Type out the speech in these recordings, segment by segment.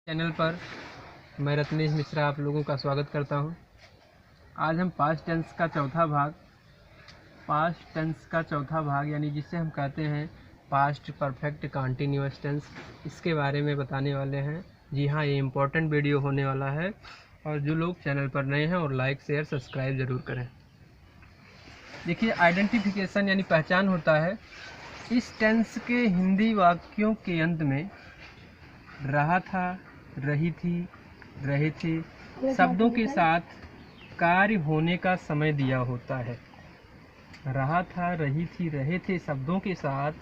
Channel पर मैं रत्नेश मिश्रा आप लोगों का स्वागत करता हूं। आज हम पास्ट टेंस का चौथा भाग यानी जिसे हम कहते हैं पास्ट परफेक्ट कंटीन्यूअस टेंस, इसके बारे में बताने वाले हैं। जी हाँ, ये इम्पोर्टेंट वीडियो होने वाला है और जो लोग चैनल पर नए हैं और लाइक शेयर सब्सक्राइब ज़रूर करें। देखिए, आइडेंटिफिकेशन यानी पहचान होता है। इस टेंस के हिंदी वाक्यों के अंत में रहा था, रही थी, रहे थे शब्दों के साथ कार्य होने का समय दिया होता है। रहा था, रही थी, रहे थे शब्दों के साथ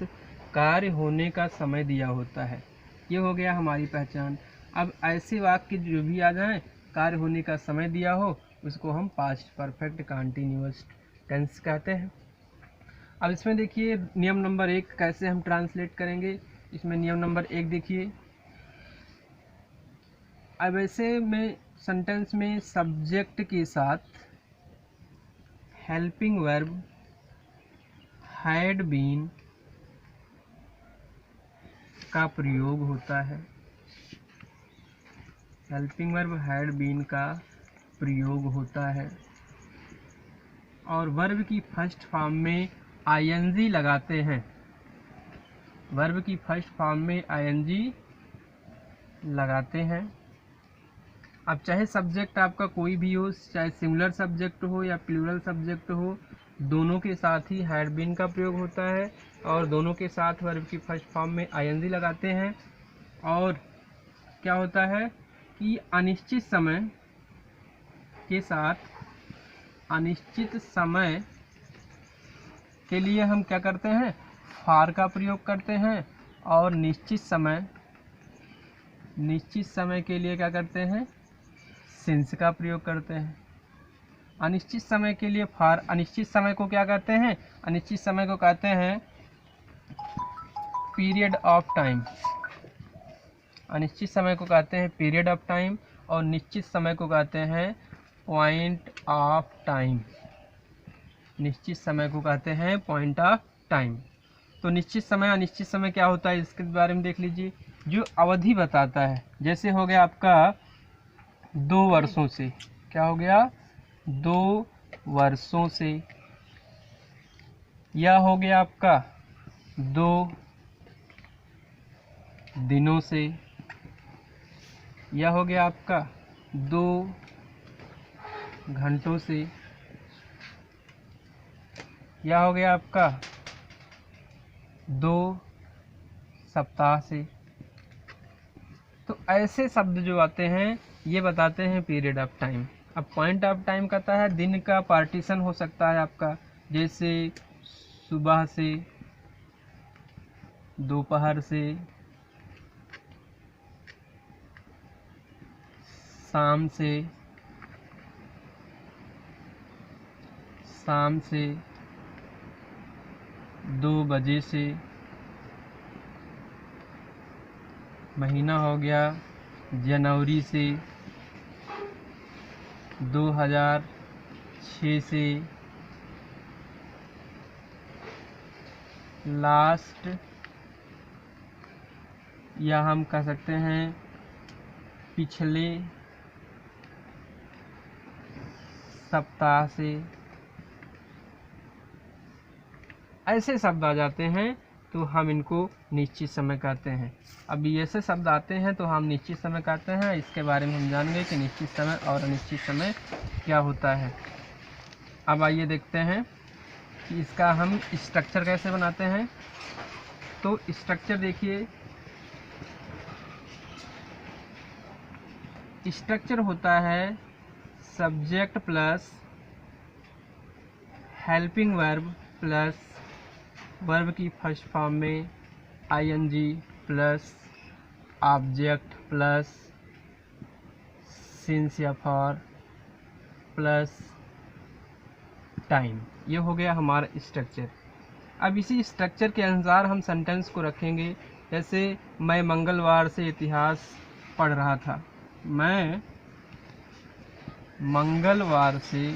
कार्य होने का समय दिया होता है। ये हो गया हमारी पहचान। अब ऐसे वाक्य जो भी आ जाएं, कार्य होने का समय दिया हो, उसको हम पास्ट परफेक्ट कंटीन्यूअस टेंस कहते हैं। अब इसमें देखिए नियम नंबर 1 कैसे हम ट्रांसलेट करेंगे। इसमें नियम नंबर 1 देखिए, अब ऐसे में सेंटेंस में सब्जेक्ट के साथ हेल्पिंग वर्ब हैड बीन का प्रयोग होता है। हेल्पिंग वर्ब हैड बीन का प्रयोग होता है और वर्ब की फर्स्ट फॉर्म में आईएनजी लगाते हैं। वर्ब की फर्स्ट फॉर्म में आईएनजी लगाते हैं। अब चाहे सब्जेक्ट आपका कोई भी हो, चाहे सिंगुलर सब्जेक्ट हो या प्लूरल सब्जेक्ट हो, दोनों के साथ ही हैड बीन का प्रयोग होता है और दोनों के साथ वर्ब की फर्स्ट फॉर्म में आईएनजी लगाते हैं। और क्या होता है कि अनिश्चित समय के साथ अनिश्चित समय के लिए हम क्या करते हैं, फार का प्रयोग करते हैं और निश्चित समय के लिए क्या करते हैं, सिंस का प्रयोग करते हैं। अनिश्चित समय के लिए फार, अनिश्चित समय को क्या कहते हैं, अनिश्चित समय को कहते हैं पीरियड ऑफ टाइम। अनिश्चित समय को कहते हैं पीरियड ऑफ टाइम और निश्चित समय को कहते हैं पॉइंट ऑफ टाइम। निश्चित समय को कहते हैं पॉइंट ऑफ टाइम। तो निश्चित समय अनिश्चित समय क्या होता है, इसके बारे में देख लीजिए। जो अवधि बताता है, जैसे हो गया आपका 2 वर्षों से, क्या हो गया 2 वर्षों से, यह हो गया आपका 2 दिनों से, यह हो गया आपका 2 घंटों से, यह हो गया आपका 2 सप्ताह से। तो ऐसे शब्द जो आते हैं ये बताते हैं पीरियड ऑफ टाइम। अब पॉइंट ऑफ टाइम कहता है दिन का पार्टीशन हो सकता है आपका, जैसे सुबह से, दोपहर से, शाम से 2 बजे से। महीना हो गया जनवरी से, 2006 से, लास्ट या हम कह सकते हैं पिछले सप्ताह से। ऐसे शब्द आ जाते हैं तो हम इनको निश्चित समय कहते हैं। अब ऐसे शब्द आते हैं तो हम निश्चित समय कहते हैं। इसके बारे में हम जानेंगे कि निश्चित समय और अनिश्चित समय क्या होता है। अब आइए देखते हैं कि इसका हम स्ट्रक्चर कैसे बनाते हैं। तो स्ट्रक्चर देखिए, स्ट्रक्चर होता है subject plus helping verb plus verb की फर्स्ट फॉर्म में ING plus object plus since या फॉर प्लस टाइम। ये हो गया हमारा स्ट्रक्चर। अब इसी स्ट्रक्चर के अनुसार हम सेंटेंस को रखेंगे। जैसे मैं मंगलवार से इतिहास पढ़ रहा था। मैं मंगलवार से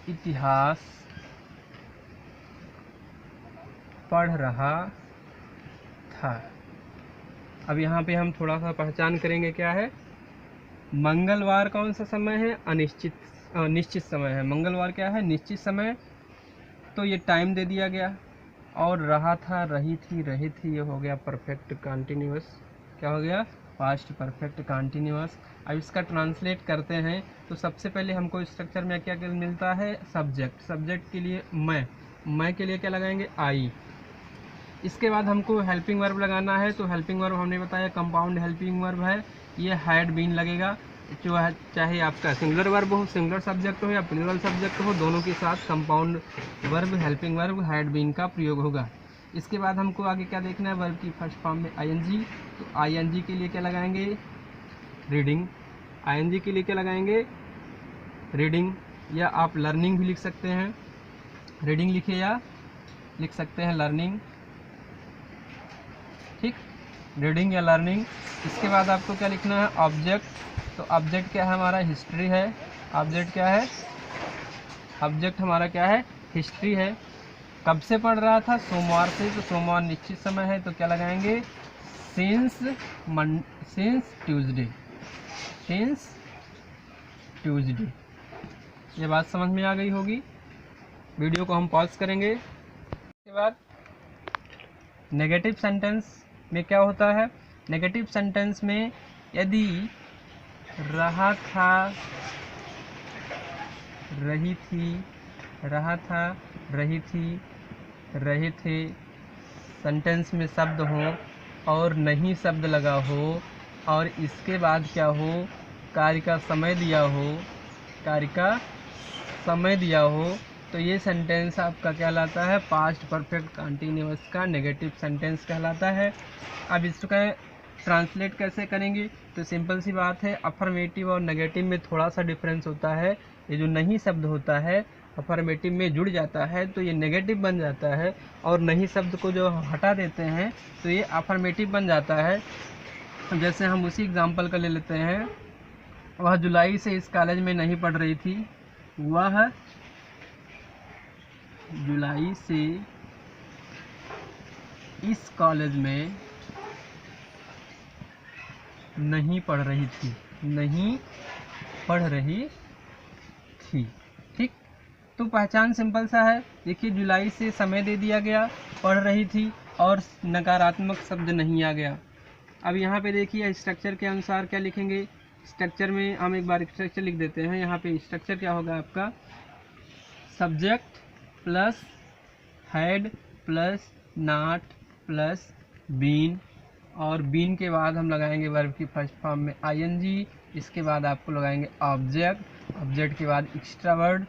इतिहास पढ़ रहा था। अब यहाँ पे हम थोड़ा सा पहचान करेंगे क्या है। मंगलवार कौन सा समय है, निश्चित समय है। मंगलवार क्या है, निश्चित समय, तो ये टाइम दे दिया गया। और रहा था, रही थी, रहे थी, ये हो गया परफेक्ट कंटिन्यूअस। क्या हो गया, पास्ट परफेक्ट कंटिन्यूअस। अब इसका ट्रांसलेट करते हैं तो सबसे पहले हमको स्ट्रक्चर में क्या क्या मिलता है, सब्जेक्ट। सब्जेक्ट के लिए मैं के लिए क्या लगाएंगे, आई। इसके बाद हमको हेल्पिंग वर्ब लगाना है, तो हेल्पिंग वर्ब हमने बताया कंपाउंड हेल्पिंग वर्ब है, ये हैड बीन लगेगा। जो है चाहे आपका सिंगुलर वर्ब हो, सिंगुलर सब्जेक्ट हो, या प्लूरल सब्जेक्ट हो, दोनों के साथ compound verb helping verb had been का प्रयोग होगा। इसके बाद हमको आगे क्या देखना है, वर्ब की फर्स्ट फॉर्म में आईएनजी। तो आईएनजी के लिए क्या लगाएंगे, रीडिंग। आईएनजी के लिए क्या लगाएंगे, रीडिंग, या आप लर्निंग भी लिख सकते हैं। रीडिंग लिखिए या लिख सकते हैं लर्निंग, ठीक, रीडिंग या लर्निंग। इसके बाद आपको क्या लिखना है, ऑब्जेक्ट। तो ऑब्जेक्ट क्या है, हमारा हिस्ट्री है। ऑब्जेक्ट क्या है, ऑब्जेक्ट हमारा क्या है, हिस्ट्री है। कब से पढ़ रहा था, सोमवार से, तो सोमवार निश्चित समय है, तो क्या लगाएंगे, सिंस ट्यूसडे, सिंस ट्यूसडे। ये बात समझ में आ गई होगी। वीडियो को हम पॉज करेंगे। इसके बाद नेगेटिव सेंटेंस में क्या होता है, नेगेटिव सेंटेंस में यदि रहा था, रही थी, रहा था, रही थी, रहे थे सेंटेंस में शब्द हो और नहीं शब्द लगा हो, और इसके बाद क्या हो, कार्य का समय दिया हो, कार्य का समय दिया हो, तो ये सेंटेंस आपका कहलाता है पास्ट परफेक्ट कंटिन्यूअस का नेगेटिव सेंटेंस कहलाता है। अब इसका ट्रांसलेट कैसे करेंगे, तो सिंपल सी बात है, अफर्मेटिव और नेगेटिव में थोड़ा सा डिफरेंस होता है। ये जो नहीं शब्द होता है अफर्मेटिव में जुड़ जाता है तो ये नेगेटिव बन जाता है, और नहीं शब्द को जो हटा देते हैं तो ये अफर्मेटिव बन जाता है। जैसे हम उसी एग्जांपल का ले लेते हैं, वह जुलाई से इस कॉलेज में नहीं पढ़ रही थी, वह जुलाई से इस कॉलेज में नहीं पढ़ रही थी, नहीं पढ़ रही थी, ठीक। तो पहचान सिंपल सा है, देखिए जुलाई से समय दे दिया गया, पढ़ रही थी, और नकारात्मक शब्द नहीं आ गया। अब यहाँ पे देखिए स्ट्रक्चर के अनुसार क्या लिखेंगे, स्ट्रक्चर में हम एक बार स्ट्रक्चर लिख देते हैं। यहाँ पे स्ट्रक्चर क्या होगा आपका, subject plus had plus not plus been, और बीन के बाद हम लगाएंगे वर्ब की फर्स्ट फॉर्म में आईएनजी। इसके बाद आपको लगाएंगे ऑब्जेक्ट, ऑब्जेक्ट के बाद एक्स्ट्रा वर्ड,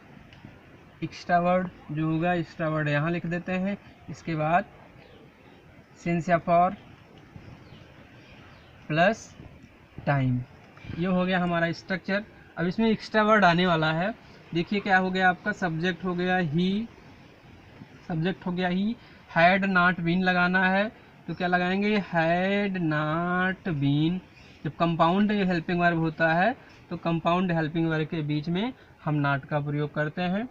एक्स्ट्रा वर्ड जो होगा एक्स्ट्रा वर्ड यहाँ लिख देते हैं। इसके बाद सिंस या फॉर प्लस टाइम, ये हो गया हमारा स्ट्रक्चर। अब इसमें एक्स्ट्रा वर्ड आने वाला है, देखिए क्या हो गया आपका, सब्जेक्ट हो गया ही, सब्जेक्ट हो गया ही, हैड नॉट बीन लगाना है तो क्या लगाएंगे, हैड नॉट बीन। जब कंपाउंड हेल्पिंग वर्ब होता है तो कंपाउंड हेल्पिंग वर्ब के बीच में हम नॉट का प्रयोग करते हैं।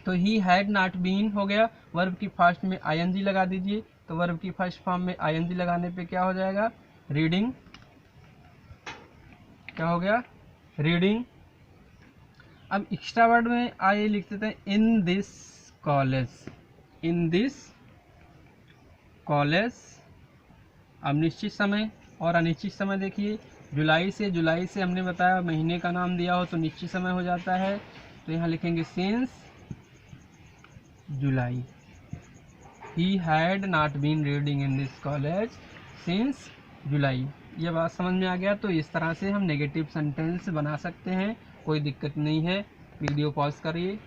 तो ही हैड नॉट बीन हो गया, वर्ब की फर्स्ट में आईएनजी लगा दीजिए, तो वर्ब की फर्स्ट फॉर्म में आईएनजी लगाने पे क्या हो जाएगा, रीडिंग, क्या हो गया, रीडिंग। अब एक्स्ट्रा वर्ड में आइए लिख देते हैं इन this college, in this college. अब निश्चित समय और अनिश्चित समय देखिए, जुलाई से हमने बताया महीने का नाम दिया हो तो निश्चित समय हो जाता है, तो यहाँ लिखेंगे since July. He had not been reading in this college since July. ये बात समझ में आ गया। तो इस तरह से हम नेगेटिव सेंटेंस बना सकते हैं, कोई दिक्कत नहीं है। वीडियो पॉज करिए।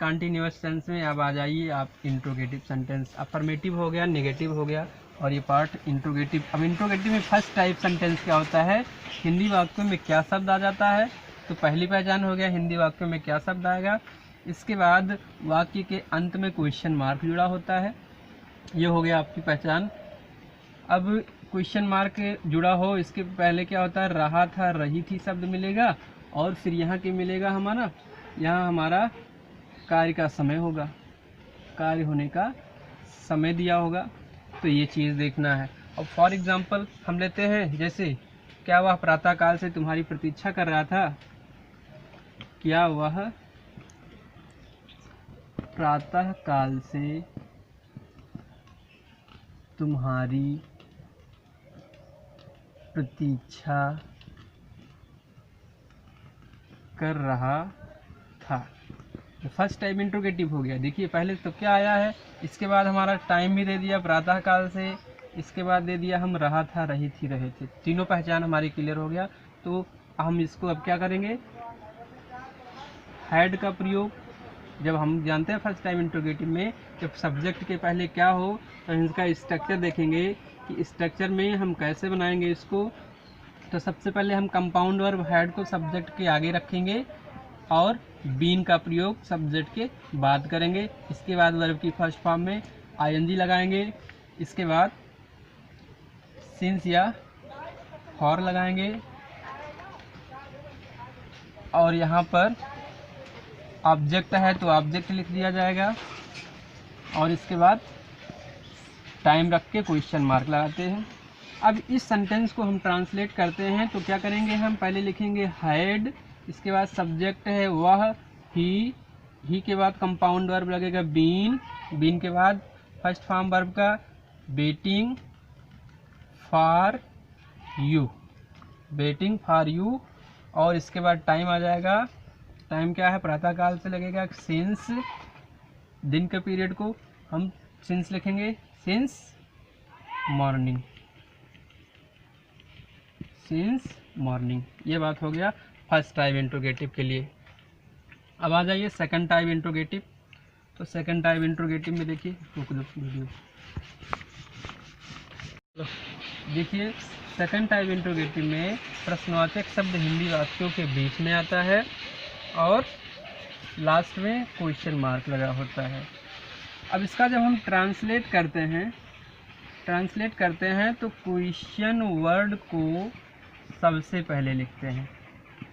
कंटिन्यूअस टेंस में अब आ जाइए आप इंट्रोगेटिव सेंटेंस। अफर्मेटिव हो गया, नेगेटिव हो गया, और ये पार्ट इंट्रोगेटिव। अब इंट्रोगेटिव में फर्स्ट टाइप सेंटेंस क्या होता है, हिंदी वाक्यों में क्या शब्द आ जाता है। तो पहली पहचान हो गया हिंदी वाक्यों में क्या शब्द आएगा। इसके बाद वाक्य के अंत में क्वेश्चन मार्क जुड़ा होता है, ये हो गया आपकी पहचान। अब क्वेश्चन मार्क जुड़ा हो, इसके पहले क्या होता है, रहा था रही थी शब्द मिलेगा, और फिर यहाँ के मिलेगा हमारा, यहाँ हमारा कार्य का समय होगा, कार्य होने का समय दिया होगा। तो ये चीज़ देखना है। अब फॉर एग्जांपल हम लेते हैं, जैसे क्या वह प्रातः काल से तुम्हारी प्रतीक्षा कर रहा था, क्या वह प्रातः काल से तुम्हारी प्रतीक्षा कर रहा था। फर्स्ट टाइप इंट्रोगेटिव हो गया। देखिए पहले तो क्या आया है, इसके बाद हमारा टाइम भी दे दिया प्रातः काल से, इसके बाद दे दिया हम रहा था, रही थी, रहे थे, तीनों पहचान हमारी क्लियर हो गया। तो हम इसको अब क्या करेंगे, हैड का प्रयोग, जब हम जानते हैं फर्स्ट टाइम इंट्रोगेटिव में जब सब्जेक्ट के पहले क्या हो तो इसका स्ट्रक्चर देखेंगे कि स्ट्रक्चर में हम कैसे बनाएंगे इसको। तो सबसे पहले हम कंपाउंड वर्ब हैड को सब्जेक्ट के आगे रखेंगे और बीन का प्रयोग सब्जेक्ट के बाद करेंगे। इसके बाद वर्ब की फर्स्ट फॉर्म में आईएनजी लगाएंगे, इसके बाद सिंस या फॉर लगाएंगे और यहाँ पर ऑब्जेक्ट है तो ऑब्जेक्ट लिख दिया जाएगा और इसके बाद टाइम रख के क्वेश्चन मार्क लगाते हैं। अब इस सेंटेंस को हम ट्रांसलेट करते हैं तो क्या करेंगे, हम पहले लिखेंगे हैड, इसके बाद सब्जेक्ट है वह, ही के बाद कंपाउंड वर्ब लगेगा बीन, बीन के बाद फर्स्ट फॉर्म वर्ब का waiting for you, waiting for you, और इसके बाद टाइम आ जाएगा, टाइम क्या है प्रातः काल से लगेगा, सिंस, दिन के पीरियड को हम सिंस लिखेंगे, सिंस मॉर्निंग, सिंस मॉर्निंग। ये बात हो गया फर्स्ट टाइप इंट्रोगेटिव के लिए। अब आ जाइए सेकंड टाइप इंट्रोगेटिव। तो सेकंड टाइप इंट्रोगेटिव में देखिए, रुक दो वीडियो, देखिए सेकंड टाइप इंट्रोगेटिव में प्रश्नवाचक शब्द हिंदी वाक्यों के बीच में आता है और लास्ट में क्वेश्चन मार्क लगा होता है। अब इसका जब हम ट्रांसलेट करते हैं तो क्वेश्चन वर्ड को सबसे पहले लिखते हैं,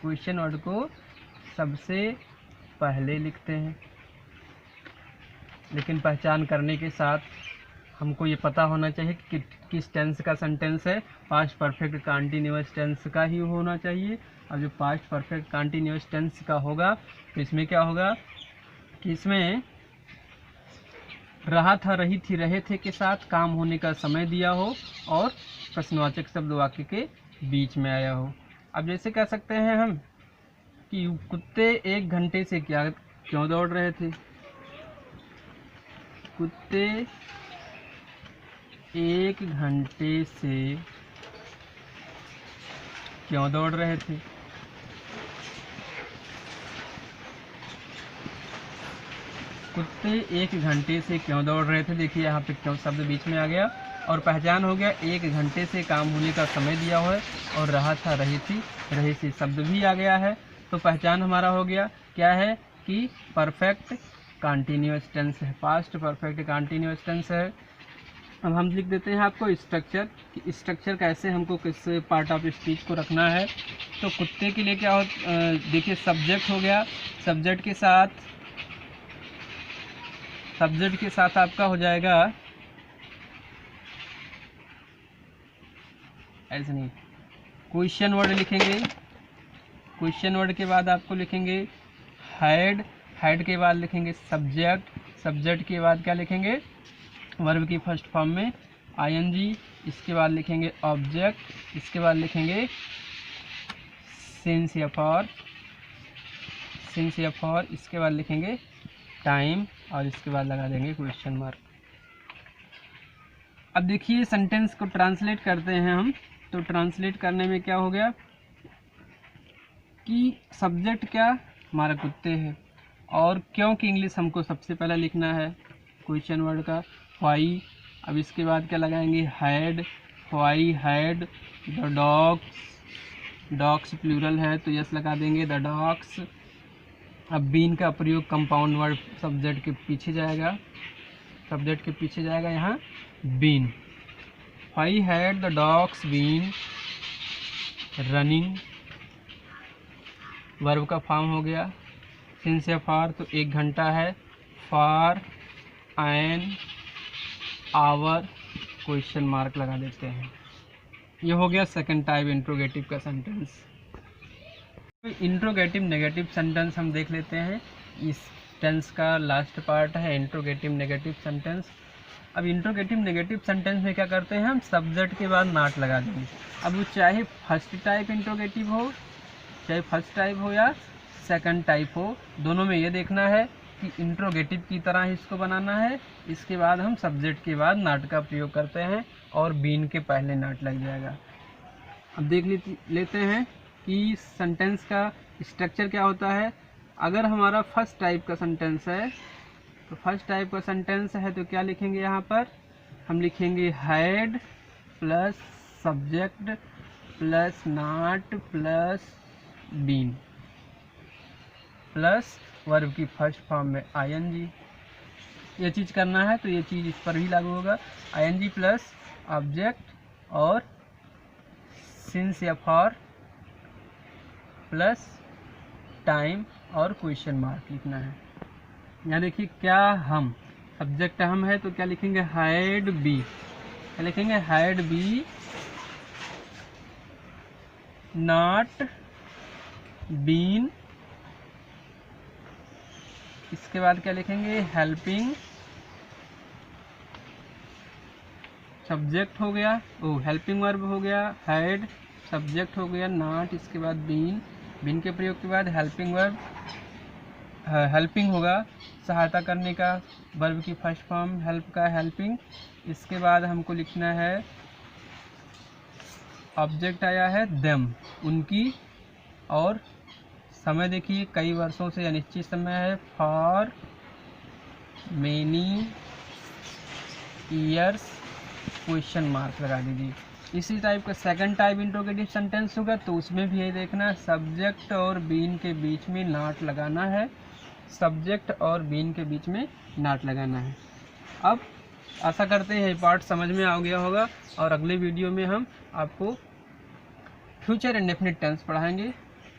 क्वेश्चन वर्ड को सबसे पहले लिखते हैं, लेकिन पहचान करने के साथ हमको ये पता होना चाहिए कि किस टेंस का सेंटेंस है, पास्ट परफेक्ट कंटीन्यूअस टेंस का ही होना चाहिए। और जो पास्ट परफेक्ट कंटीन्यूअस टेंस का होगा तो इसमें क्या होगा कि इसमें रहा था, रही थी, रहे थे के साथ काम होने का समय दिया हो और प्रश्नवाचक शब्द वाक्य के बीच में आया हो। अब जैसे कह सकते हैं हम कि कुत्ते 1 घंटे से क्यों दौड़ रहे थे, कुत्ते 1 घंटे से क्यों दौड़ रहे थे। कुत्ते 1 घंटे से क्यों दौड़ रहे थे, देखिए यहाँ पे क्यों शब्द बीच में आ गया और पहचान हो गया, 1 घंटे से काम होने का समय दिया हुआ है और रहा था, रही थी, रही थी शब्द भी आ गया है। तो पहचान हमारा हो गया क्या है कि परफेक्ट कंटीन्यूअस टेंस है, पास्ट परफेक्ट कंटीन्यूअस टेंस है। अब हम लिख देते हैं आपको स्ट्रक्चर, कि स्ट्रक्चर कैसे हमको किस पार्ट ऑफ स्पीच को रखना है। तो कुत्ते के लिए क्या हो, देखिए सब्जेक्ट हो गया, सब्जेक्ट के साथ आपका हो जाएगा, ऐसे नहीं, क्वेश्चन वर्ड लिखेंगे, क्वेश्चन वर्ड के बाद आपको लिखेंगे हैड, हैड के बाद लिखेंगे सब्जेक्ट, सब्जेक्ट के बाद क्या लिखेंगे, वर्ब की फर्स्ट फॉर्म में आईएनजी, इसके बाद लिखेंगे ऑब्जेक्ट, इसके बाद लिखेंगे सिंस या फॉर, सिंस या फॉर, इसके बाद लिखेंगे टाइम और इसके बाद लगा देंगे क्वेश्चन मार्क। अब देखिए सेंटेंस को ट्रांसलेट करते हैं हम। तो ट्रांसलेट करने में क्या हो गया कि सब्जेक्ट क्या हमारा कुत्ते है और क्यों की इंग्लिश हमको सबसे पहले लिखना है क्वेश्चन वर्ड का व्हाई। अब इसके बाद क्या लगाएंगे had, why had the dogs, dogs plural है तो यस लगा देंगे द डॉग्स। अब बीन का प्रयोग कंपाउंड वर्ड सब्जेक्ट के पीछे जाएगा, सब्जेक्ट के पीछे जाएगा यहाँ been. Why had the dogs been running, verb का फॉर्म हो गया। सिंस या फॉर तो 1 घंटा है, for an hour question mark लगा देते हैं। ये हो गया सेकंड टाइप इंट्रोगेटिव का सेंटेंस। इंट्रोगेटिव नेगेटिव सेंटेंस हम देख लेते हैं। इस टेंस का लास्ट पार्ट है इंट्रोगेटिव नेगेटिव सेंटेंस। अब इंट्रोगेटिव नेगेटिव सेंटेंस में क्या करते हैं, हम सब्जेक्ट के बाद नॉट लगा देंगे। अब वो चाहे फर्स्ट टाइप इंट्रोगेटिव हो, चाहे फर्स्ट टाइप हो या सेकंड टाइप हो, दोनों में ये देखना है कि इंट्रोगेटिव की तरह ही इसको बनाना है। इसके बाद हम सब्जेक्ट के बाद नॉट का प्रयोग करते हैं और बीन के पहले नॉट लग जाएगा। अब देख लेते हैं कि सेंटेंस का स्ट्रक्चर क्या होता है। अगर हमारा फर्स्ट टाइप का सेंटेंस है, तो फर्स्ट टाइप का सेंटेंस है तो क्या लिखेंगे, यहाँ पर हम लिखेंगे had plus subject plus not plus been plus verb की फर्स्ट फॉर्म में आईएनजी। ये चीज़ करना है तो ये चीज़ इस पर भी लागू होगा। आईएनजी प्लस ऑब्जेक्ट और सिंस या फॉर प्लस टाइम और क्वेश्चन मार्क लिखना है। यहाँ देखिए क्या हम सब्जेक्ट हम है तो क्या लिखेंगे, हैड बी। क्या लिखेंगे, हैड बी नॉट बीन। इसके बाद क्या लिखेंगे, हेल्पिंग सब्जेक्ट हो गया, हेल्पिंग वर्ब हो गया, हैड सब्जेक्ट हो गया, नॉट, इसके बाद बीन। बीन के प्रयोग के बाद हेल्पिंग वर्ब, हेल्पिंग होगा सहायता करने का, वर्ब की फर्स्ट फॉर्म हेल्प का हेल्पिंग। इसके बाद हमको लिखना है ऑब्जेक्ट आया है देम, उनकी, और समय देखिए कई वर्षों से अनिश्चित समय है, for many years question mark लगा दीजिए। इसी टाइप का सेकंड टाइप इंट्रोगेटिव सेंटेंस होगा तो उसमें भी यही देखना, सब्जेक्ट और बीन के बीच में नॉट लगाना है। सब्जेक्ट और बीन के बीच में नॉट लगाना है। अब आशा करते हैं ये पार्ट समझ में आ गया होगा और अगले वीडियो में हम आपको फ्यूचर इंडेफिनिट टेंस पढ़ाएंगे,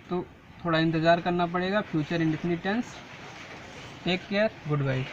तो थोड़ा इंतज़ार करना पड़ेगा। Future indefinite tense. Take care, good bye.